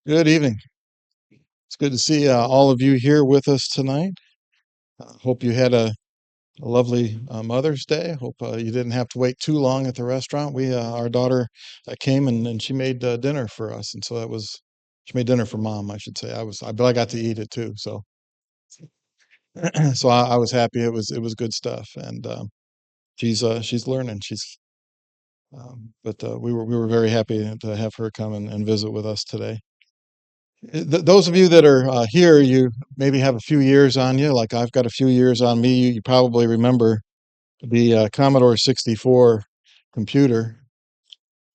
Good evening. It's good to see all of you here with us tonight. Hope you had a lovely Mother's Day. Hope you didn't have to wait too long at the restaurant. Our daughter came and she made dinner for us, and so she made dinner for Mom, I should say. But I got to eat it too. So, I was happy. It was good stuff, and she's learning. But we were very happy to have her come and visit with us today. Those of you that are here, you maybe have a few years on you, like I've got a few years on me. You probably remember the Commodore 64 computer.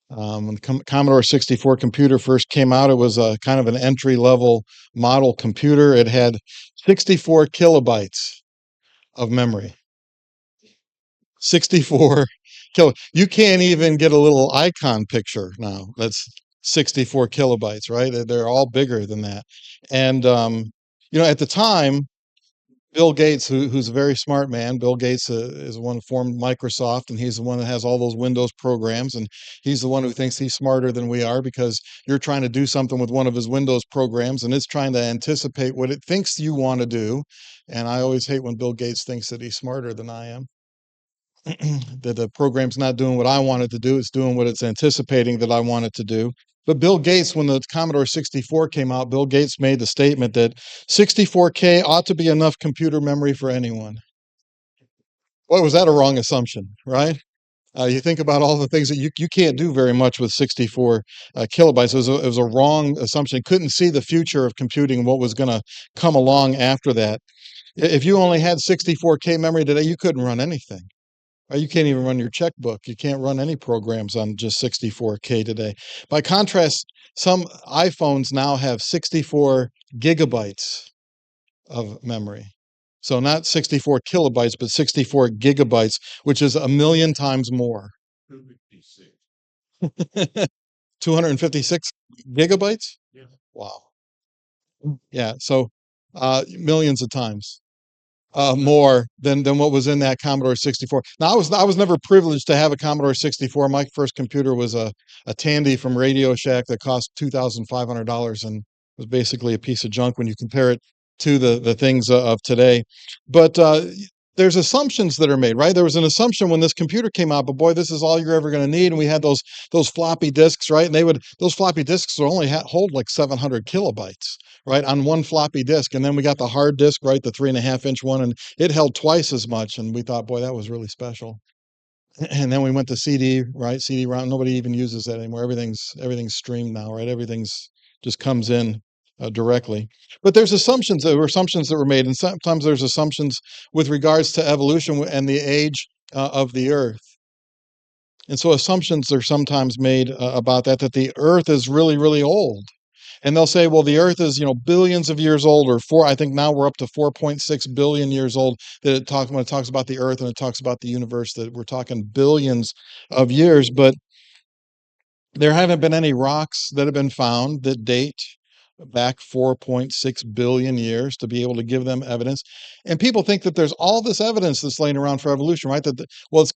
When the Commodore 64 computer first came out, it was a kind of an entry-level model computer. It had 64 kilobytes of memory. 64 You can't even get a little icon picture now. That's 64 kilobytes, right? They're all bigger than that. And at the time, Bill Gates, who's a very smart man, Bill Gates is the one who formed Microsoft, and he's the one that has all those Windows programs, and he's the one who thinks he's smarter than we are because you're trying to do something with one of his Windows programs, and it's trying to anticipate what it thinks you want to do. And I always hate when Bill Gates thinks that he's smarter than I am. That the program's not doing what I want it to do, it's doing what it's anticipating that I want it to do. But Bill Gates, when the Commodore 64 came out, Bill Gates made the statement that 64K ought to be enough computer memory for anyone. Boy, was that a wrong assumption, right? You think about all the things that you can't do very much with 64 kilobytes. It was a wrong assumption. Couldn't see the future of computing and what was going to come along after that. If you only had 64K memory today, you couldn't run anything. You can't even run your checkbook. You can't run any programs on just 64K today. By contrast, some iPhones now have 64 gigabytes of memory. So not 64 kilobytes, but 64 gigabytes, which is a million times more. 256 gigabytes? Wow. Yeah. So millions of times more than what was in that Commodore 64. Now I was never privileged to have a Commodore 64. My first computer was a Tandy from Radio Shack that cost $2,500 and was basically a piece of junk when you compare it to the things of today. But there's assumptions that are made, right? There was an assumption when this computer came out, but boy, this is all you're ever going to need. And we had those floppy disks, right? And those floppy disks would only hold like 700 kilobytes, right, on one floppy disk. And then we got the hard disk, right, the 3.5 inch one, and it held twice as much. And we thought, boy, that was really special. And then we went to CD, right? CD-ROM. Nobody even uses that anymore. Everything's streamed now, right? Everything's just comes in directly. But there's assumptions. There were assumptions that were made, and sometimes there's assumptions with regards to evolution and the age of the Earth. And so assumptions are sometimes made about that the Earth is really, really old. And they'll say, well, the Earth is, billions of years old, or I think now we're up to 4.6 billion years old. When it talks about the Earth and it talks about the universe, that we're talking billions of years. But there haven't been any rocks that have been found that date back 4.6 billion years to be able to give them evidence. And people think that there's all this evidence that's laying around for evolution, right?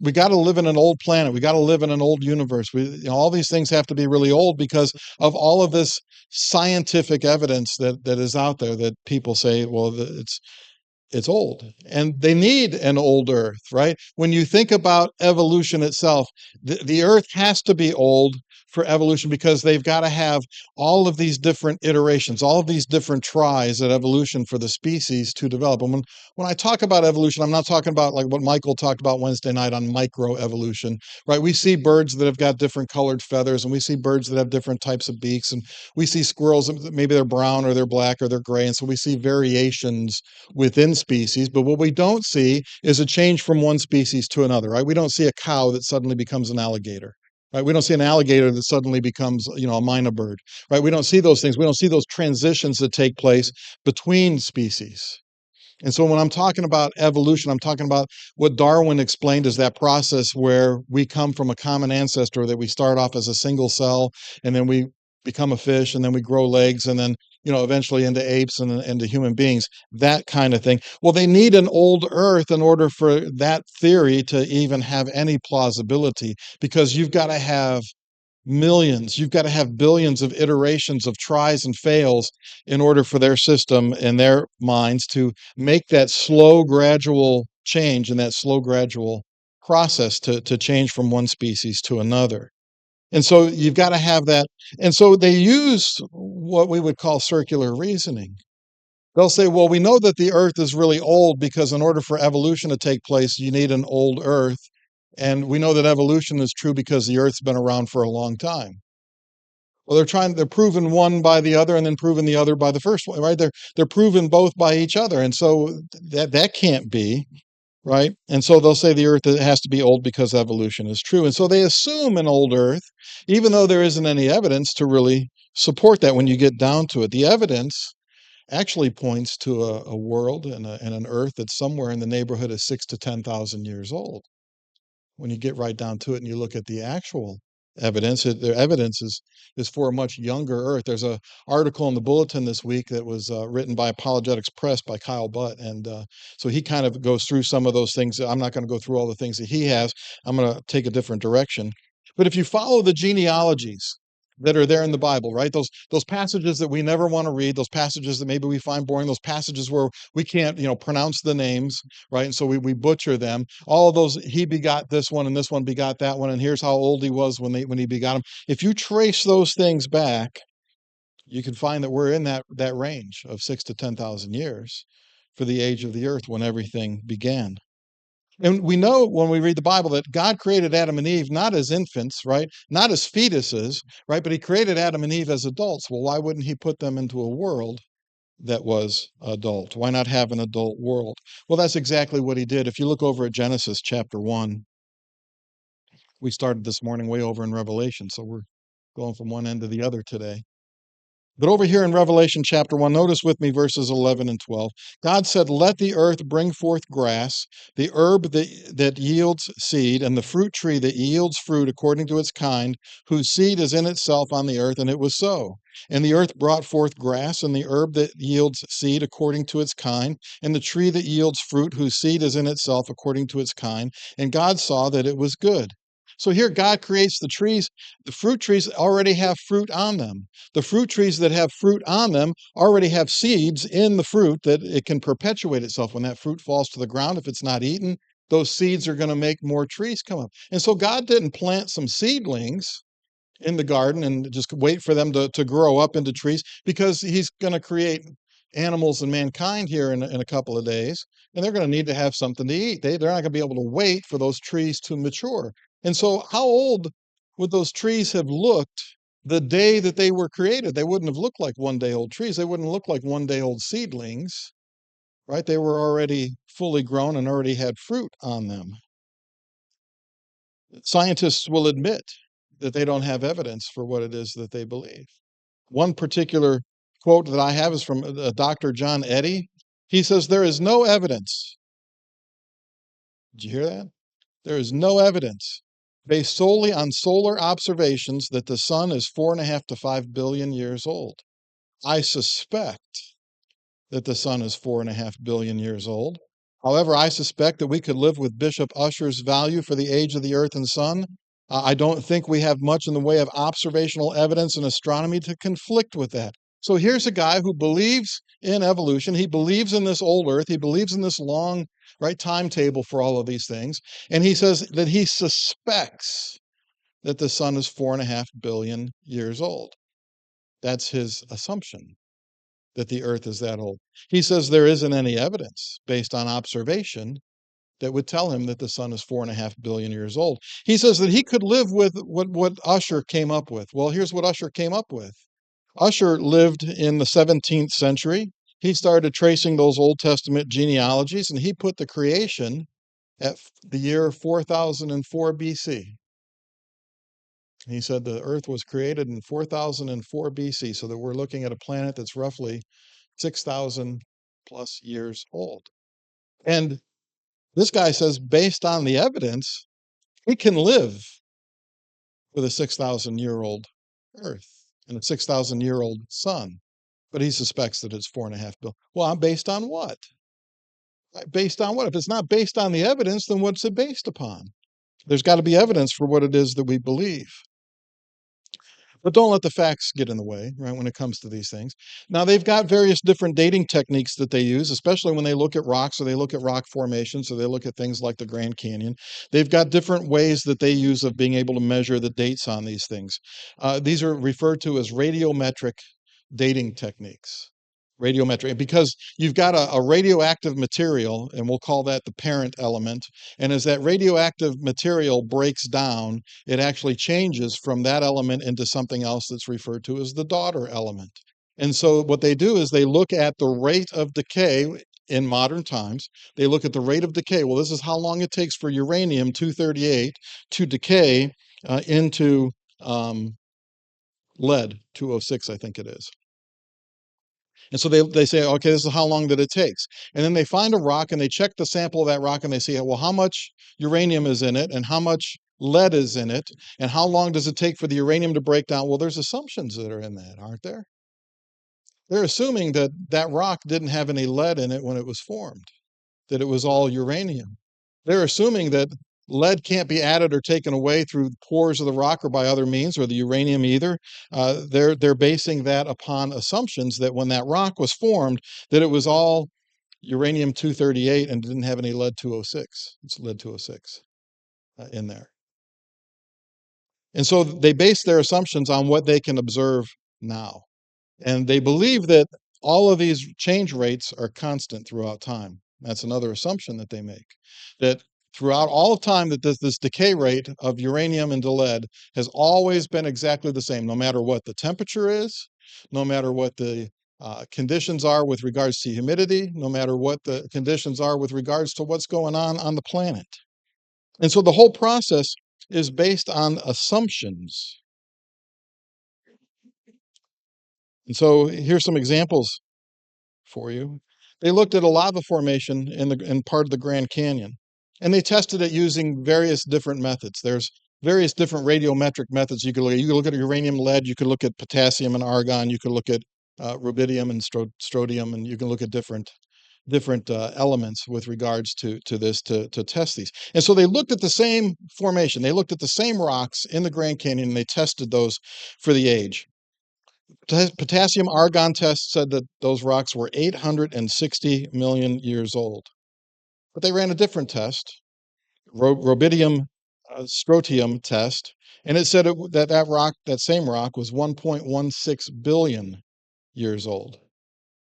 We got to live in an old planet. We got to live in an old universe. All these things have to be really old because of all of this scientific evidence that is out there that people say, well, it's old, and they need an old Earth, right? When you think about evolution itself, the Earth has to be old for evolution because they've got to have all of these different iterations, all of these different tries at evolution for the species to develop. And when I talk about evolution, I'm not talking about like what Michael talked about Wednesday night on microevolution, right? We see birds that have got different colored feathers, and we see birds that have different types of beaks, and we see squirrels that maybe they're brown or they're black or they're gray, and so we see variations within species. But what we don't see is a change from one species to another, right? We don't see a cow that suddenly becomes an alligator, right? We don't see an alligator that suddenly becomes, a mynah bird, right? We don't see those things. We don't see those transitions that take place between species. And so when I'm talking about evolution, I'm talking about what Darwin explained as that process where we come from a common ancestor, that we start off as a single cell, and then we become a fish, and then we grow legs, and then, eventually into apes and into human beings, that kind of thing. Well, they need an old Earth in order for that theory to even have any plausibility, because you've got to have millions. You've got to have billions of iterations of tries and fails in order for their system and their minds to make that slow, gradual change and that slow, gradual process to change from one species to another. And so you've got to have that. And so they use what we would call circular reasoning. They'll say, well, we know that the earth is really old because in order for evolution to take place, you need an old earth. And we know that evolution is true because the earth's been around for a long time. Well, they're proving one by the other and then proving the other by the first one, right? They're proving both by each other. And so that can't be, right? And so they'll say the earth has to be old because evolution is true. And so they assume an old earth, even though there isn't any evidence to really support that when you get down to it. The evidence actually points to a world and an earth that's somewhere in the neighborhood of 6 to 10,000 years old. When you get right down to it and you look at the actual evidence, the evidence is for a much younger earth. There's a article in the Bulletin this week that was written by Apologetics Press by Kyle Butt, and so he kind of goes through some of those things. I'm not going to go through all the things that he has. I'm going to take a different direction. But if you follow the genealogies that are there in the Bible, right? Those passages that we never want to read, those passages that maybe we find boring, those passages where we can't, pronounce the names, right? And so we butcher them. All of those, he begot this one and this one begot that one, and here's how old he was when he begot him. If you trace those things back, you can find that we're in that range of 6 to 10,000 years for the age of the earth when everything began. And we know when we read the Bible that God created Adam and Eve not as infants, right? Not as fetuses, right? But he created Adam and Eve as adults. Well, why wouldn't he put them into a world that was adult? Why not have an adult world? Well, that's exactly what he did. If you look over at Genesis chapter 1, we started this morning way over in Revelation, so we're going from one end to the other today. But over here in Revelation chapter 1, notice with me verses 11 and 12. God said, let the earth bring forth grass, the herb that yields seed, and the fruit tree that yields fruit according to its kind, whose seed is in itself on the earth. And it was so. And the earth brought forth grass, and the herb that yields seed according to its kind, and the tree that yields fruit, whose seed is in itself according to its kind. And God saw that it was good. So here God creates the trees. The fruit trees already have fruit on them. The fruit trees that have fruit on them already have seeds in the fruit that it can perpetuate itself. When that fruit falls to the ground, if it's not eaten, those seeds are going to make more trees come up. And so God didn't plant some seedlings in the garden and just wait for them to grow up into trees, because he's going to create animals and mankind here in a couple of days, and they're going to need to have something to eat. They're not going to be able to wait for those trees to mature. And so how old would those trees have looked the day that they were created? They wouldn't have looked like one day old trees. They wouldn't look like one day old seedlings, right? They were already fully grown and already had fruit on them. Scientists will admit that they don't have evidence for what it is that they believe. One particular quote that I have is from Dr. John Eddy. He says, there is no evidence. Did you hear that? There is no evidence based solely on solar observations that the sun is 4.5 to 5 billion years old. I suspect that the sun is 4.5 billion years old. However, I suspect that we could live with Bishop Ussher's value for the age of the earth and sun. I don't think we have much in the way of observational evidence in astronomy to conflict with that. So here's a guy who believes in evolution. He believes in this old earth. He believes in this long, right, timetable for all of these things. And he says that he suspects that the sun is 4.5 billion years old. That's his assumption, that the earth is that old. He says there isn't any evidence based on observation that would tell him that the sun is 4.5 billion years old. He says that he could live with what Ussher came up with. Well, here's what Ussher came up with. Ussher lived in the 17th century. He started tracing those Old Testament genealogies, and he put the creation at the year 4004 BC. He said the earth was created in 4004 BC, so that we're looking at a planet that's roughly 6,000 plus years old. And this guy says, based on the evidence, he can live with a 6,000-year-old earth and a 6,000-year-old sun, but he suspects that it's 4.5 billion. Well, based on what? Based on what? If it's not based on the evidence, then what's it based upon? There's got to be evidence for what it is that we believe. But don't let the facts get in the way, right, when it comes to these things. Now, they've got various different dating techniques that they use, especially when they look at rocks or they look at rock formations or they look at things like the Grand Canyon. They've got different ways that they use of being able to measure the dates on these things. These are referred to as radiometric dating techniques. Radiometric, because you've got a radioactive material, and we'll call that the parent element. And as that radioactive material breaks down, it actually changes from that element into something else that's referred to as the daughter element. And so what they do is they look at the rate of decay in modern times. They look at the rate of decay. Well, this is how long it takes for uranium 238 to decay into lead 206, I think it is. And so they say, okay, this is how long that it takes. And then they find a rock and they check the sample of that rock and they say, well, how much uranium is in it and how much lead is in it and how long does it take for the uranium to break down? Well, there's assumptions that are in that, aren't there? They're assuming that that rock didn't have any lead in it when it was formed, that it was all uranium. They're assuming that lead can't be added or taken away through pores of the rock or by other means, or the uranium either. They're basing that upon assumptions that when that rock was formed, that it was all uranium 238 and didn't have any lead 206. It's lead 206 in there. And so they base their assumptions on what they can observe now. And they believe that all of these change rates are constant throughout time. That's another assumption that they make. That throughout all of time, that this decay rate of uranium into lead has always been exactly the same, no matter what the temperature is, no matter what the conditions are with regards to humidity, no matter what the conditions are with regards to what's going on the planet. And so the whole process is based on assumptions. And so here's some examples for you. They looked at a lava formation in part of the Grand Canyon, and they tested it using various different methods. There's various different radiometric methods you could look at. You could look at uranium, lead. You could look at potassium and argon. You could look at rubidium and strontium, and you can look at different elements with regards to this to test these. And so they looked at the same formation. They looked at the same rocks in the Grand Canyon, and they tested those for the age. Potassium argon test said that those rocks were 860 million years old. But they ran a different test, rubidium strontium test, and it said that same rock was 1.16 billion years old.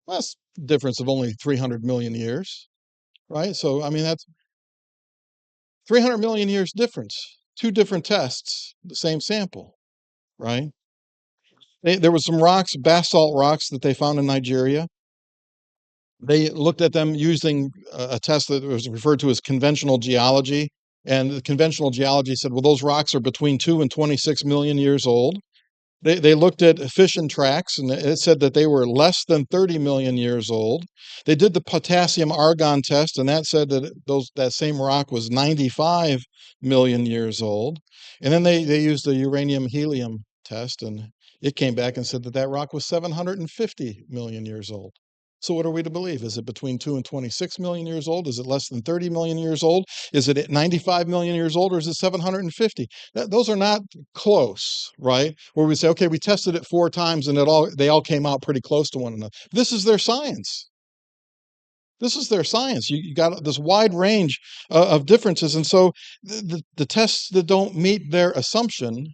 Well, that's a difference of only 300 million years, right? So, I mean, that's 300 million years difference. Two different tests, the same sample, right? There was some rocks, basalt rocks that they found in Nigeria. They looked at them using a test that was referred to as conventional geology. And the conventional geology said, well, those rocks are between 2 and 26 million years old. They looked at fission tracks and it said that they were less than 30 million years old. They did the potassium argon test and that said that that same rock was 95 million years old. And then they used the uranium helium test and it came back and said that that rock was 750 million years old. So what are we to believe? Is it between 2 and 26 million years old? Is it less than 30 million years old? Is it 95 million years old or is it 750? Those are not close, right? Where we say, okay, we tested it 4 times and they all came out pretty close to one another. This is their science. This is their science. You got this wide range of differences. And so the tests that don't meet their assumption,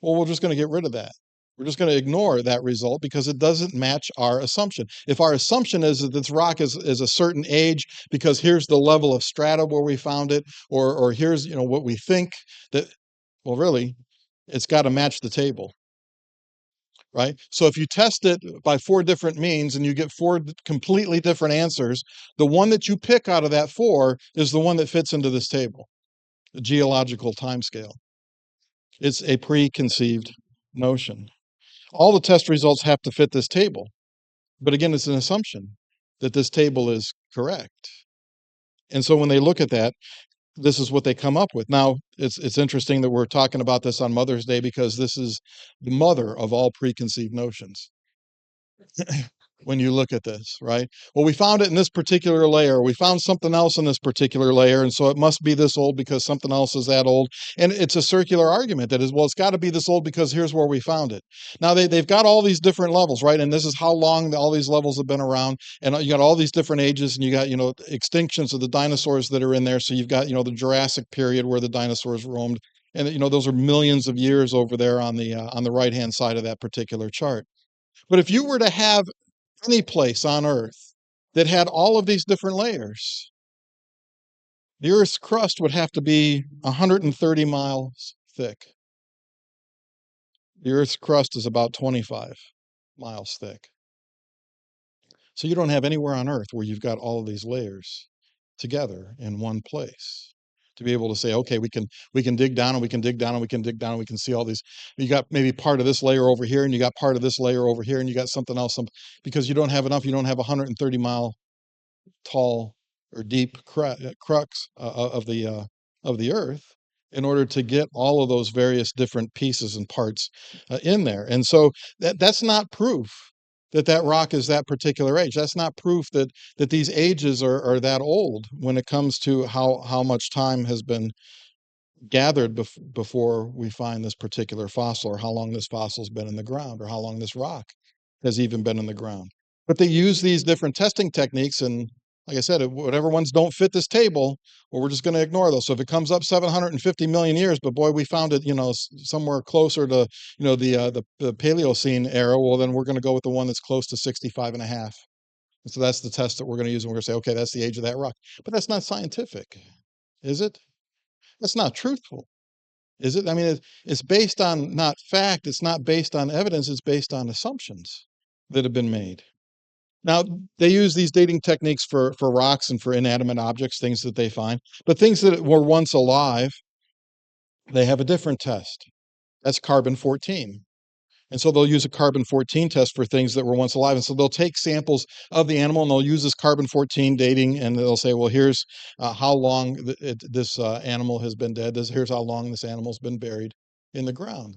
well, we're just going to get rid of that. We're just going to ignore that result because it doesn't match our assumption. If our assumption is that this rock is a certain age because here's the level of strata where we found it, or here's what we think that, well, really, it's got to match the table, right? So if you test it by 4 different means and you get 4 completely different answers, the one that you pick out of that 4 is the one that fits into this table, the geological timescale. It's a preconceived notion. All the test results have to fit this table. But again, it's an assumption that this table is correct. And so when they look at that, this is what they come up with. Now, it's interesting that we're talking about this on Mother's Day because this is the mother of all preconceived notions. when you look at this, right? Well, we found it in this particular layer. We found something else in this particular layer, and so it must be this old because something else is that old. And it's a circular argument that is, well, it's got to be this old because here's where we found it. Now they've got all these different levels, right? And this is how long all these levels have been around. And you got all these different ages, and you got, extinctions of the dinosaurs that are in there. So you've got, the Jurassic period where the dinosaurs roamed. And those are millions of years over there on the right hand side of that particular chart. But if you were to have any place on Earth that had all of these different layers, the Earth's crust would have to be 130 miles thick. The Earth's crust is about 25 miles thick. So you don't have anywhere on Earth where you've got all of these layers together in one place to be able to say, okay, we can dig down and we can dig down and we can dig down and we can see all these. You got maybe part of this layer over here and you got part of this layer over here and you got something else, because you don't have enough. You don't have 130-mile tall or deep crux of the earth in order to get all of those various different pieces and parts in there. And so that's not proof that that rock is that particular age. That's not proof that these ages are that old when it comes to how much time has been gathered before we find this particular fossil, or how long this fossil's been in the ground, or how long this rock has even been in the ground. But they use these different testing techniques, and like I said, whatever ones don't fit this table, well, we're just going to ignore those. So if it comes up 750 million years, but boy, we found it, somewhere closer to, the Paleocene era, well, then we're going to go with the one that's close to 65 and a half. And so that's the test that we're going to use, and we're going to say, okay, that's the age of that rock. But that's not scientific, is it? That's not truthful, is it? I mean, it's based on not fact, it's not based on evidence, it's based on assumptions that have been made. Now, they use these dating techniques for rocks and for inanimate objects, things that they find, but things that were once alive, they have a different test. That's carbon-14. And so they'll use a carbon-14 test for things that were once alive. And so they'll take samples of the animal and they'll use this carbon-14 dating, and they'll say, well, here's how long this animal has been dead. Here's how long this animal's been buried in the ground.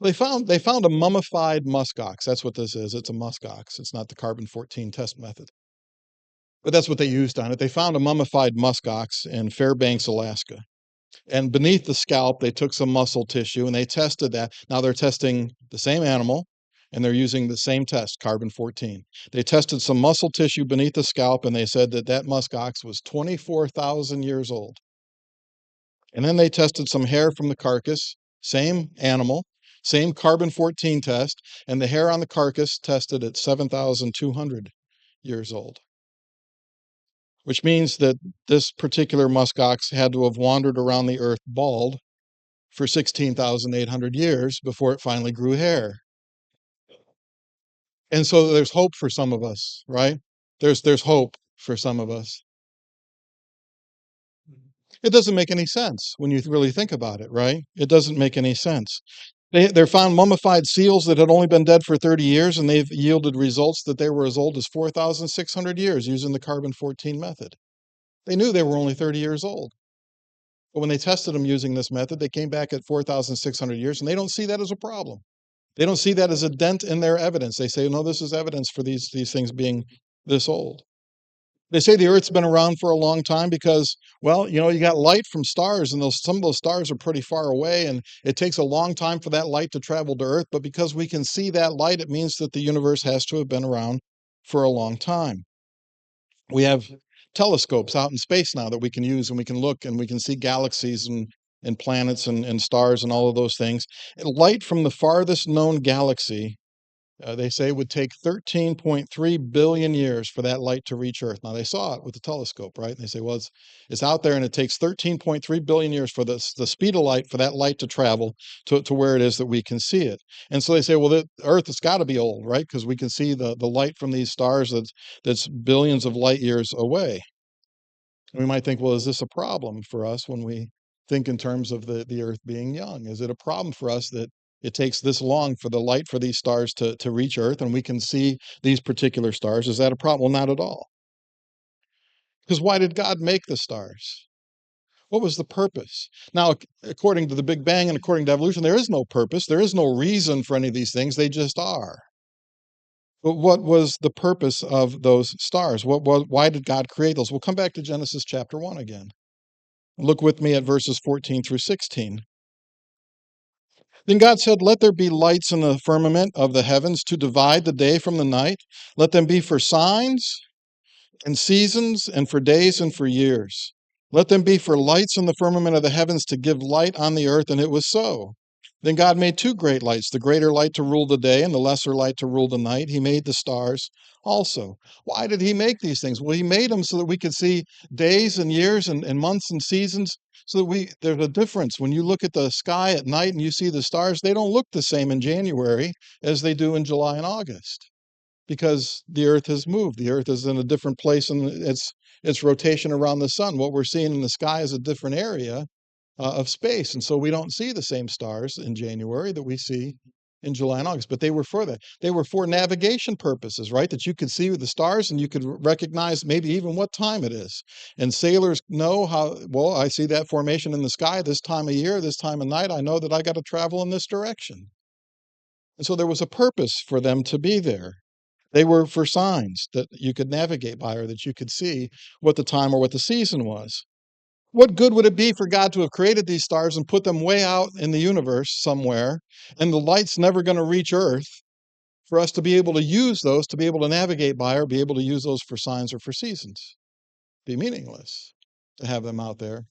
They found a mummified muskox. That's what this is. It's a muskox. It's not the carbon-14 test method. But that's what they used on it. They found a mummified muskox in Fairbanks, Alaska. And beneath the scalp, they took some muscle tissue and they tested that. Now they're testing the same animal and they're using the same test, carbon-14. They tested some muscle tissue beneath the scalp and they said that muskox was 24,000 years old. And then they tested some hair from the carcass, same animal, same carbon-14 test, and the hair on the carcass tested at 7,200 years old, which means that this particular muskox had to have wandered around the earth bald for 16,800 years before it finally grew hair. And so there's hope for some of us, right? There's hope for some of us. It doesn't make any sense when you really think about it, right? It doesn't make any sense. They found mummified seals that had only been dead for 30 years, and they've yielded results that they were as old as 4,600 years using the carbon-14 method. They knew they were only 30 years old. But when they tested them using this method, they came back at 4,600 years, and they don't see that as a problem. They don't see that as a dent in their evidence. They say, no, this is evidence for these things being this old. They say the Earth's been around for a long time because, well, you got light from stars, and some of those stars are pretty far away, and it takes a long time for that light to travel to Earth. But because we can see that light, it means that the universe has to have been around for a long time. We have telescopes out in space now that we can use, and we can look and we can see galaxies and planets and stars and all of those things. And light from the farthest known galaxy, they say, would take 13.3 billion years for that light to reach Earth. Now, they saw it with the telescope, right? And they say, well, it's out there, and it takes 13.3 billion years for the speed of light, for that light to travel to where it is that we can see it. And so they say, well, the Earth has got to be old, right? Because we can see the light from these stars that's billions of light years away. And we might think, well, is this a problem for us when we think in terms of the Earth being young? Is it a problem for us that it takes this long for the light for these stars to reach Earth and we can see these particular stars? Is that a problem? Well, not at all. Because why did God make the stars? What was the purpose? Now, according to the Big Bang and according to evolution, there is no purpose. There is no reason for any of these things. They just are. But what was the purpose of those stars? Why did God create those? We'll come back to Genesis chapter 1 again. Look with me at verses 14 through 16. Then God said, "Let there be lights in the firmament of the heavens to divide the day from the night. Let them be for signs and seasons and for days and for years. Let them be for lights in the firmament of the heavens to give light on the earth." And it was so. Then God made two great lights, the greater light to rule the day and the lesser light to rule the night. He made the stars also. Why did he make these things? Well, he made them so that we could see days and years and months and seasons, so that there's a difference. When you look at the sky at night and you see the stars, they don't look the same in January as they do in July and August, because the earth has moved. The earth is in a different place in its rotation around the sun. What we're seeing in the sky is a different area of space. And so we don't see the same stars in January that we see in July and August. But they were for that. They were for navigation purposes, right? That you could see the stars and you could recognize maybe even what time it is. And sailors know how, well, I see that formation in the sky this time of year, this time of night. I know that I got to travel in this direction. And so there was a purpose for them to be there. They were for signs that you could navigate by, or that you could see what the time or what the season was. What good would it be for God to have created these stars and put them way out in the universe somewhere, and the light's never going to reach Earth, for us to be able to use those, to be able to navigate by, or be able to use those for signs or for seasons? Be meaningless to have them out there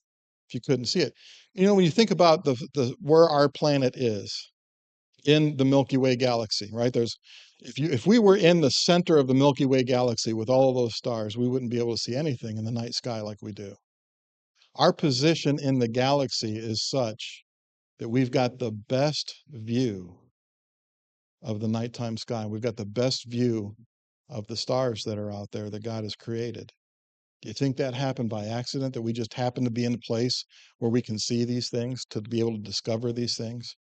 if you couldn't see it. You know, when you think about the where our planet is in the Milky Way galaxy, right? If we were in the center of the Milky Way galaxy with all of those stars, we wouldn't be able to see anything in the night sky like we do. Our position in the galaxy is such that we've got the best view of the nighttime sky. We've got the best view of the stars that are out there that God has created. Do you think that happened by accident, that we just happen to be in a place where we can see these things, to be able to discover these things?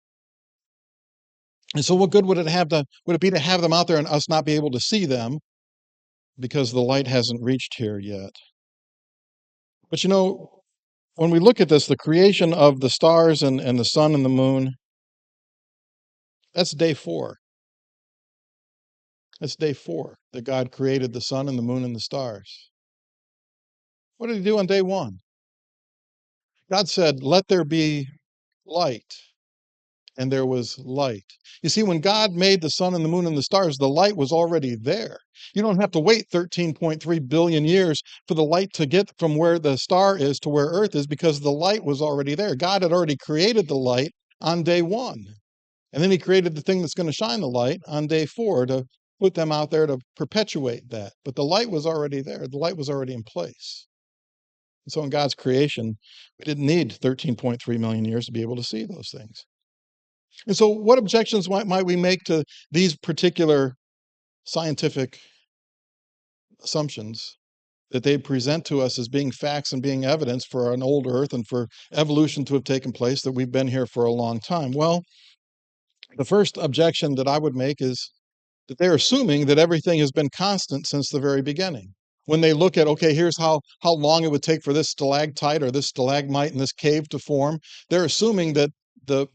And so what good would it be to have them out there and us not be able to see them because the light hasn't reached here yet? But you know, when we look at this, the creation of the stars and the sun and the moon, that's day 4. That's day 4 that God created the sun and the moon and the stars. What did he do on day 1? God said, "Let there be light." And there was light. You see, when God made the sun and the moon and the stars, the light was already there. You don't have to wait 13.3 billion years for the light to get from where the star is to where Earth is, because the light was already there. God had already created the light on day 1. And then he created the thing that's going to shine the light on day 4 to put them out there to perpetuate that. But the light was already there. The light was already in place. And so in God's creation, we didn't need 13.3 million years to be able to see those things. And so what objections might we make to these particular scientific assumptions that they present to us as being facts and being evidence for an old Earth and for evolution to have taken place, that we've been here for a long time? Well, the first objection that I would make is that they're assuming that everything has been constant since the very beginning. When they look at, okay, here's how long it would take for this stalactite or this stalagmite in this cave to form, they're assuming that the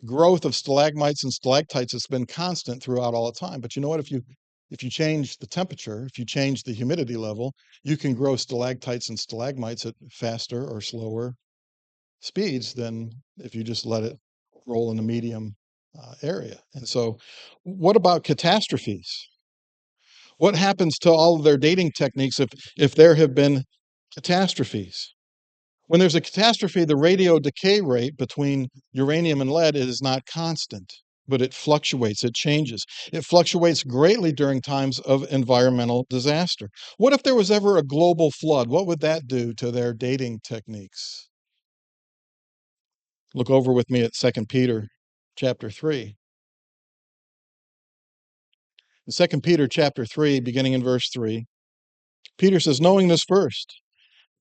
growth of stalagmites and stalactites has been constant throughout all the time. But you know what? If you change the temperature, if you change the humidity level, you can grow stalactites and stalagmites at faster or slower speeds than if you just let it roll in a medium area. And so, what about catastrophes? What happens to all of their dating techniques if there have been catastrophes? When there's a catastrophe, the radio decay rate between uranium and lead is not constant, but it fluctuates, it changes. It fluctuates greatly during times of environmental disaster. What if there was ever a global flood? What would that do to their dating techniques? Look over with me at 2 Peter chapter 3. In 2 Peter chapter 3, beginning in verse 3, Peter says, "Knowing this first,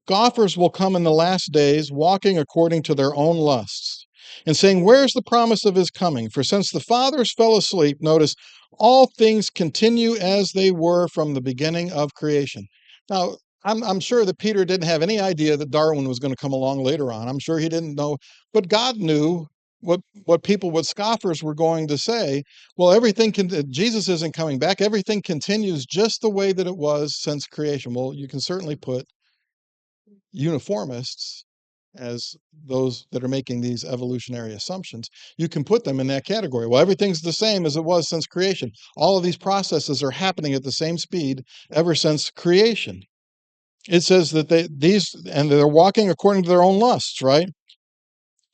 scoffers will come in the last days, walking according to their own lusts, and saying, 'Where's the promise of his coming? For since the fathers fell asleep,'" notice, "all things continue as they were from the beginning of creation." Now, I'm sure that Peter didn't have any idea that Darwin was going to come along later on. I'm sure he didn't know, but God knew what scoffers were going to say, well, Jesus isn't coming back. Everything continues just the way that it was since creation. Well, you can certainly put uniformists as those that are making these evolutionary assumptions. You can put them in that category. Well, everything's the same as it was since creation. All of these processes are happening at the same speed ever since creation. It says that they're walking according to their own lusts, right?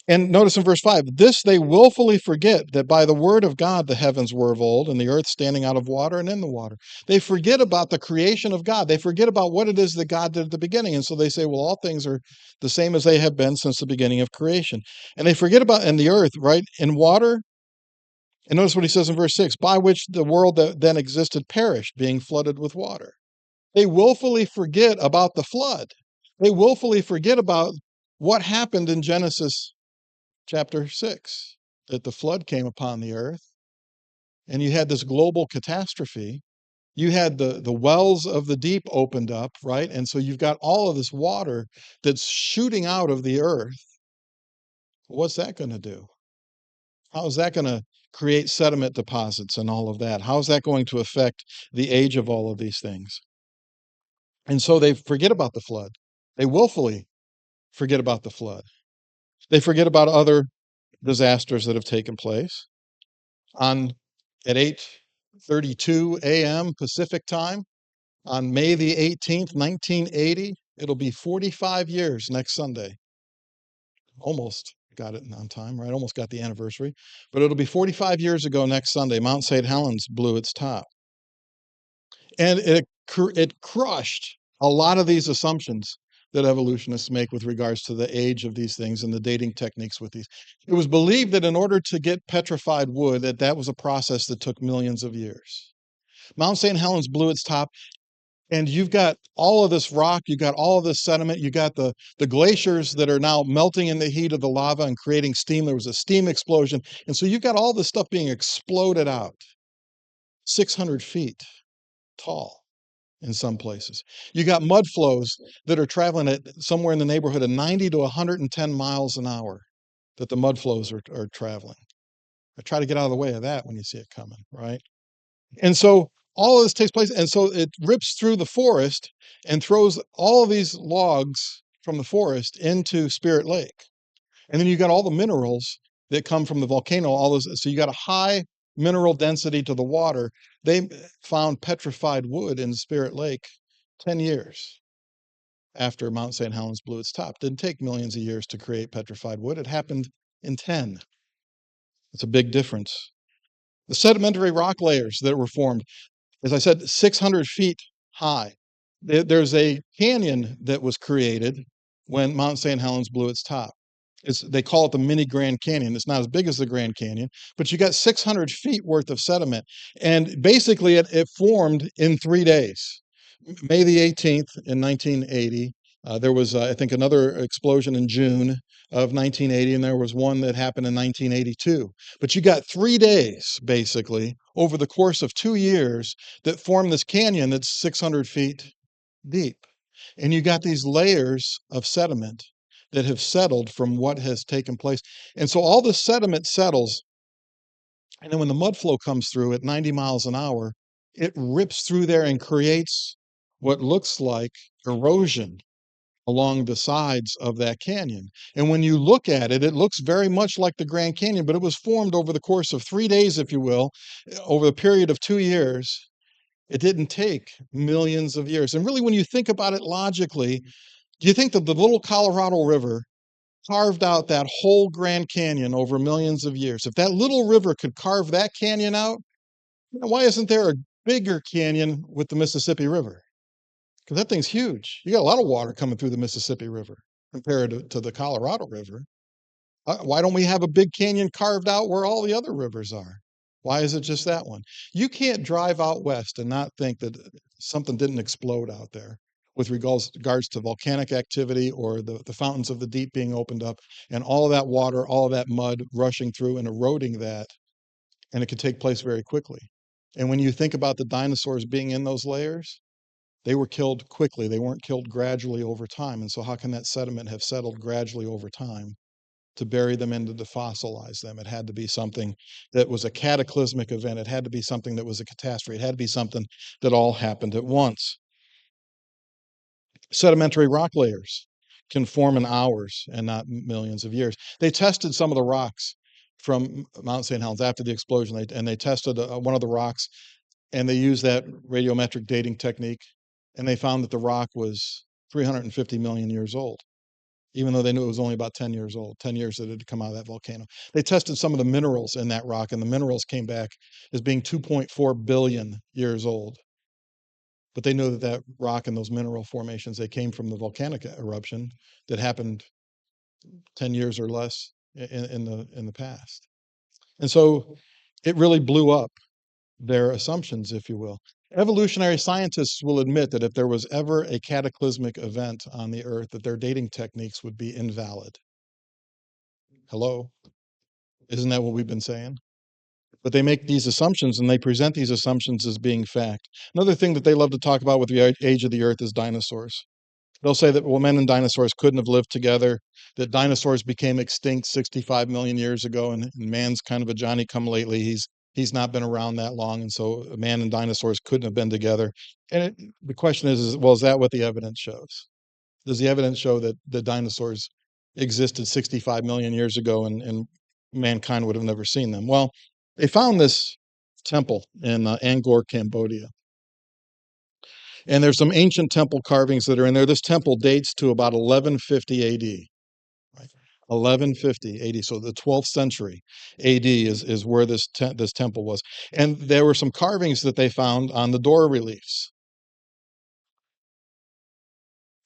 And notice in verse 5, this they willfully forget that by the word of God the heavens were of old, and the earth standing out of water and in the water. They forget about the creation of God. They forget about what it is that God did at the beginning. And so they say, well, all things are the same as they have been since the beginning of creation. And they forget about in the earth, right? In water. And notice what he says in verse 6, by which the world that then existed perished, being flooded with water. They willfully forget about the flood. They willfully forget about what happened in Genesis chapter 6, that the flood came upon the earth and you had this global catastrophe. You had the wells of the deep opened up, right? And so you've got all of this water that's shooting out of the earth. What's that going to do? How is that going to create sediment deposits and all of that? How is that going to affect the age of all of these things? And so they forget about the flood. They willfully forget about the flood. They forget about other disasters that have taken place. At 8:32 a.m. Pacific time on May the 18th, 1980, it'll be 45 years next Sunday. Almost got it on time, right? Almost got the anniversary. But it'll be 45 years ago next Sunday, Mount St. Helens blew its top. And it crushed a lot of these assumptions that evolutionists make with regards to the age of these things and the dating techniques with these. It was believed that in order to get petrified wood, that was a process that took millions of years. Mount St. Helens blew its top, and you've got all of this rock, you got all of this sediment, you got the glaciers that are now melting in the heat of the lava and creating steam. There was a steam explosion. And so you've got all this stuff being exploded out, 600 feet tall in some places. You got mud flows that are traveling at somewhere in the neighborhood of 90 to 110 miles an hour that the mud flows are traveling. I try to get out of the way of that when you see it coming, right? And so all of this takes place. And so it rips through the forest and throws all of these logs from the forest into Spirit Lake. And then you got all the minerals that come from the volcano, all those. So you got a high mineral density to the water. They found petrified wood in Spirit Lake 10 years after Mount St. Helens blew its top. Didn't take millions of years to create petrified wood. It happened in 10. It's a big difference. The sedimentary rock layers that were formed, as I said, 600 feet high. There's a canyon that was created when Mount St. Helens blew its top. They call it the mini Grand Canyon. It's not as big as the Grand Canyon, but you got 600 feet worth of sediment. And basically, it formed in 3 days. May the 18th in 1980, there was, I think, another explosion in June of 1980, and there was one that happened in 1982. But you got 3 days, basically, over the course of 2 years that formed this canyon that's 600 feet deep. And you got these layers of sediment that have settled from what has taken place. And so all this sediment settles, and then when the mud flow comes through at 90 miles an hour, it rips through there and creates what looks like erosion along the sides of that canyon. And when you look at it, it looks very much like the Grand Canyon, but it was formed over the course of 3 days, if you will, over the period of 2 years. It didn't take millions of years. And really, when you think about it logically, do you think that the little Colorado River carved out that whole Grand Canyon over millions of years? If that little river could carve that canyon out, why isn't there a bigger canyon with the Mississippi River? Because that thing's huge. You got a lot of water coming through the Mississippi River compared to the Colorado River. Why don't we have a big canyon carved out where all the other rivers are? Why is it just that one? You can't drive out west and not think that something didn't explode out there with regards to volcanic activity or the fountains of the deep being opened up and all of that water, all of that mud rushing through and eroding that. And it could take place very quickly. And when you think about the dinosaurs being in those layers, they were killed quickly. They weren't killed gradually over time. And so how can that sediment have settled gradually over time? to bury them and to fossilize them. It had to be something that was a cataclysmic event. It had to be something that was a catastrophe. It had to be something that all happened at once. Sedimentary rock layers can form in hours and not millions of years. They tested some of the rocks from Mount St. Helens after the explosion, and they tested one of the rocks, and they used that radiometric dating technique, and they found that the rock was 350 million years old, even though they knew it was only about 10 years old, 10 years that it had come out of that volcano. They tested some of the minerals in that rock, and the minerals came back as being 2.4 billion years old. But they know that that rock and those mineral formations, they came from the volcanic eruption that happened 10 years or less in the past. And so it really blew up their assumptions, if you will. Evolutionary scientists will admit that if there was ever a cataclysmic event on the earth, that their dating techniques would be invalid. Hello? Isn't that what we've been saying? But they make these assumptions and they present these assumptions as being fact. Another thing that they love to talk about with the age of the earth is dinosaurs. They'll say that, well, men and dinosaurs couldn't have lived together, that dinosaurs became extinct 65 million years ago, and man's kind of a Johnny come lately. He's not been around that long, and so man and dinosaurs couldn't have been together. And the question is, well, is that what the evidence shows? Does the evidence show that the dinosaurs existed 65 million years ago and mankind would have never seen them? Well, they found this temple in Angkor, Cambodia. And there's some ancient temple carvings that are in there. This temple dates to about 1150 AD. Right? 1150 AD. So the 12th century AD is where this temple was. And there were some carvings that they found on the door reliefs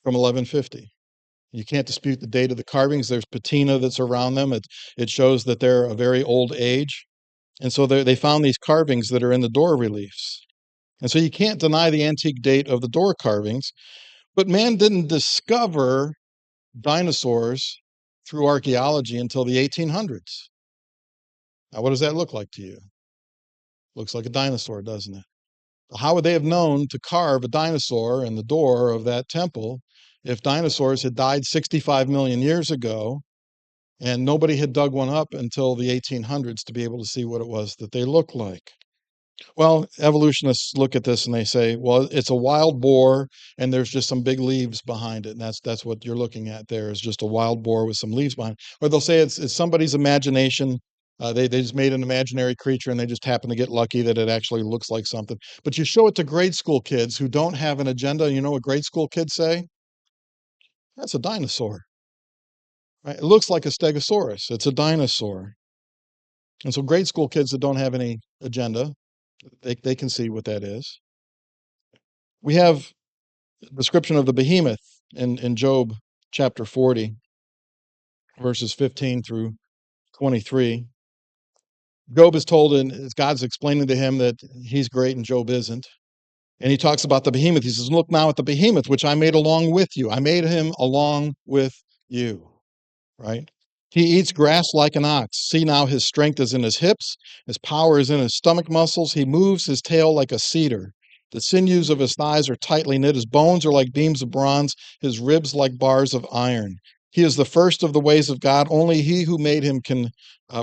from 1150. You can't dispute the date of the carvings. There's patina that's around them. It shows that they're a very old age. And so they found these carvings that are in the door reliefs. And so you can't deny the antique date of the door carvings. But man didn't discover dinosaurs through archaeology until the 1800s. Now, what does that look like to you? Looks like a dinosaur, doesn't it? How would they have known to carve a dinosaur in the door of that temple if dinosaurs had died 65 million years ago and nobody had dug one up until the 1800s to be able to see what it was that they looked like? Well, evolutionists look at this and they say, well, it's a wild boar and there's just some big leaves behind it. And that's what you're looking at there is just a wild boar with some leaves behind it. Or they'll say it's somebody's imagination. They just made an imaginary creature and they just happen to get lucky that it actually looks like something. But you show it to grade school kids who don't have an agenda. You know what grade school kids say? That's a dinosaur. Right? It looks like a stegosaurus. It's a dinosaur. And so grade school kids that don't have any agenda, they can see what that is. We have a description of the behemoth in Job chapter 40, verses 15 through 23. Job is told, and God's explaining to him that he's great and Job isn't. And he talks about the behemoth. He says, look now at the behemoth, which I made along with you. I made him along with you, right? He eats grass like an ox. See now his strength is in his hips. His power is in his stomach muscles. He moves his tail like a cedar. The sinews of his thighs are tightly knit. His bones are like beams of bronze. His ribs like bars of iron. He is the first of the ways of God. Only he who made him can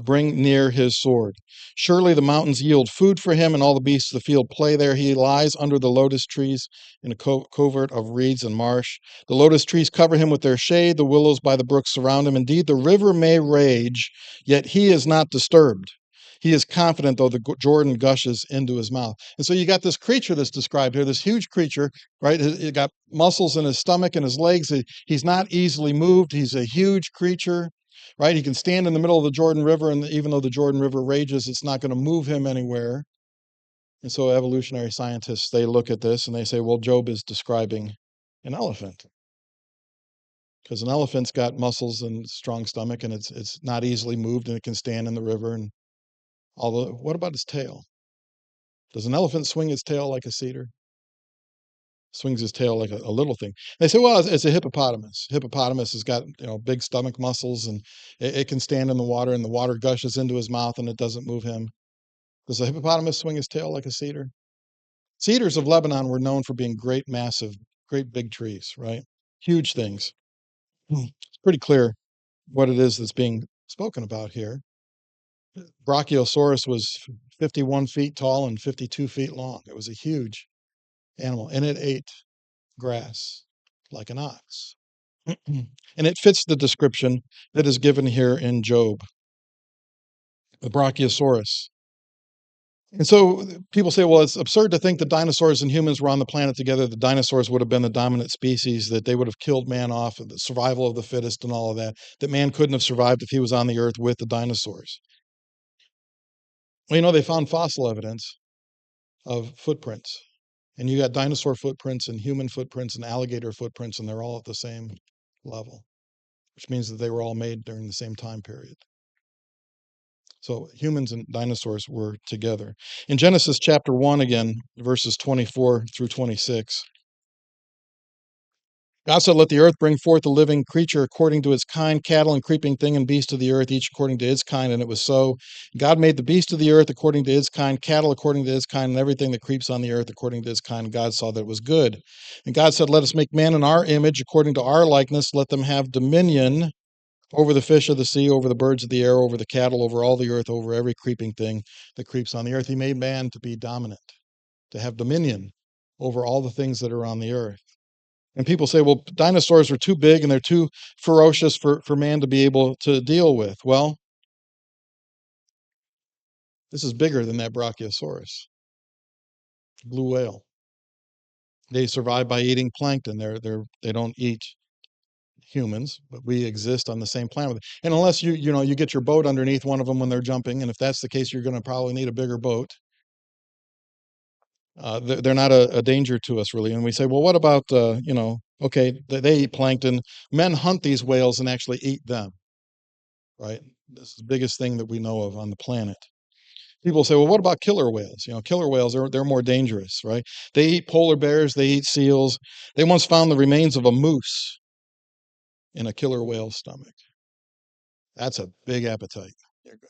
bring near his sword. Surely the mountains yield food for him, and all the beasts of the field play there. He lies under the lotus trees in a covert of reeds and marsh. The lotus trees cover him with their shade. The willows by the brook surround him. Indeed, the river may rage, yet he is not disturbed. He is confident, though the Jordan gushes into his mouth. And so you got this creature that's described here, this huge creature, right? He got muscles in his stomach and his legs. He's not easily moved. He's a huge creature, right? He can stand in the middle of the Jordan River, and even though the Jordan River rages, it's not going to move him anywhere. And so evolutionary scientists, they look at this and they say, well, Job is describing an elephant. Because an elephant's got muscles and strong stomach, and it's not easily moved, and it can stand in the river. And although, what about his tail? Does an elephant swing its tail like a cedar? Swings his tail like a little thing. They say, well, it's a hippopotamus. Hippopotamus has got big stomach muscles, and it can stand in the water, and the water gushes into his mouth, and it doesn't move him. Does a hippopotamus swing his tail like a cedar? Cedars of Lebanon were known for being great, massive, great big trees, right? Huge things. It's pretty clear what it is that's being spoken about here. Brachiosaurus was 51 feet tall and 52 feet long. It was a huge animal, and it ate grass like an ox. And it fits the description that is given here in Job, the Brachiosaurus. And so people say, well, it's absurd to think that dinosaurs and humans were on the planet together. The dinosaurs would have been the dominant species, that they would have killed man off, the survival of the fittest and all of that, that man couldn't have survived if he was on the earth with the dinosaurs. Well, they found fossil evidence of footprints. And you got dinosaur footprints and human footprints and alligator footprints, and they're all at the same level, which means that they were all made during the same time period. So humans and dinosaurs were together. In Genesis chapter 1, again, verses 24 through 26, God said, let the earth bring forth a living creature according to its kind, cattle and creeping thing and beast of the earth, each according to its kind. And it was so. God made the beast of the earth according to its kind, cattle according to its kind, and everything that creeps on the earth according to its kind. And God saw that it was good. And God said, let us make man in our image, according to our likeness. Let them have dominion over the fish of the sea, over the birds of the air, over the cattle, over all the earth, over every creeping thing that creeps on the earth. He made man to be dominant, to have dominion over all the things that are on the earth. And people say, well, dinosaurs are too big and they're too ferocious for man to be able to deal with. Well, this is bigger than that Brachiosaurus, blue whale. They survive by eating plankton. They don't eat humans, but we exist on the same planet. And unless you get your boat underneath one of them when they're jumping, and if that's the case, you're going to probably need a bigger boat. They're not a danger to us, really. And we say, well, what about, okay, they eat plankton. Men hunt these whales and actually eat them, right? This is the biggest thing that we know of on the planet. People say, well, what about killer whales? Killer whales, they're more dangerous, right? They eat polar bears, they eat seals. They once found the remains of a moose in a killer whale's stomach. That's a big appetite.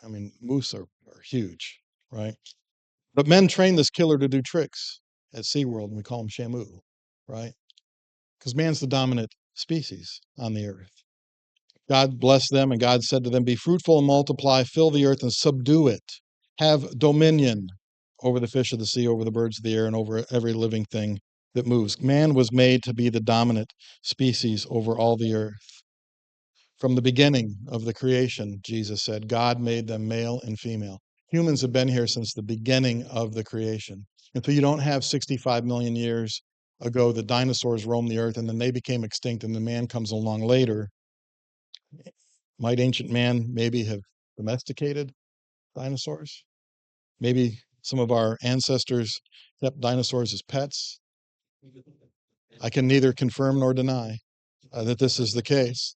I mean, moose are huge, right? But men train this killer to do tricks at SeaWorld, and we call them Shamu, right? Because man's the dominant species on the earth. God blessed them, and God said to them, be fruitful and multiply, fill the earth and subdue it. Have dominion over the fish of the sea, over the birds of the air, and over every living thing that moves. Man was made to be the dominant species over all the earth. From the beginning of the creation, Jesus said, God made them male and female. Humans have been here since the beginning of the creation. And so you don't have 65 million years ago the dinosaurs roamed the earth and then they became extinct and the man comes along later. Might ancient man maybe have domesticated dinosaurs? Maybe some of our ancestors kept dinosaurs as pets. I can neither confirm nor deny that this is the case.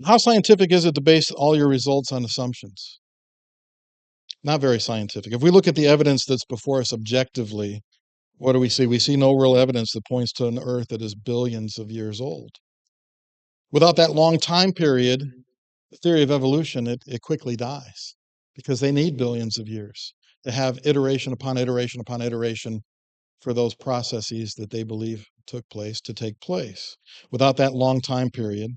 How scientific is it to base all your results on assumptions? Not very scientific. If we look at the evidence that's before us objectively, what do we see? We see no real evidence that points to an Earth that is billions of years old. Without that long time period, the theory of evolution, it quickly dies because they need billions of years to have iteration upon iteration upon iteration for those processes that they believe took place to take place. Without that long time period,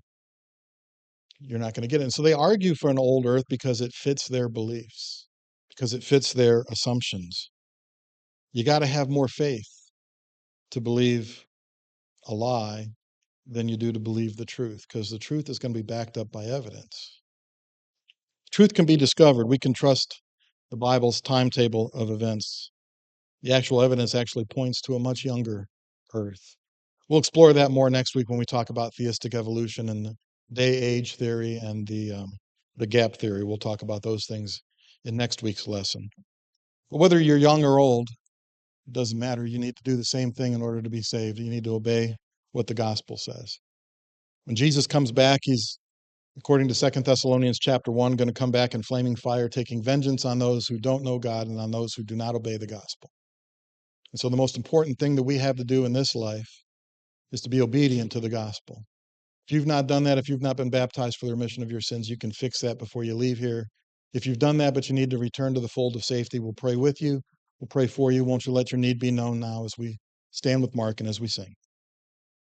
you're not going to get it. And so they argue for an old Earth because it fits their beliefs, because it fits their assumptions. You got to have more faith to believe a lie than you do to believe the truth, because the truth is going to be backed up by evidence. Truth can be discovered. We can trust the Bible's timetable of events. The actual evidence actually points to a much younger Earth. We'll explore that more next week when we talk about theistic evolution and the day-age theory and the gap theory. We'll talk about those things in next week's lesson. But whether you're young or old, it doesn't matter. You need to do the same thing in order to be saved. You need to obey what the gospel says. When Jesus comes back, he's, according to 2 Thessalonians chapter 1, going to come back in flaming fire, taking vengeance on those who don't know God and on those who do not obey the gospel. And so the most important thing that we have to do in this life is to be obedient to the gospel. If you've not done that, if you've not been baptized for the remission of your sins, you can fix that before you leave here. If you've done that, but you need to return to the fold of safety, we'll pray with you. We'll pray for you. Won't you let your need be known now as we stand with Mark and as we sing?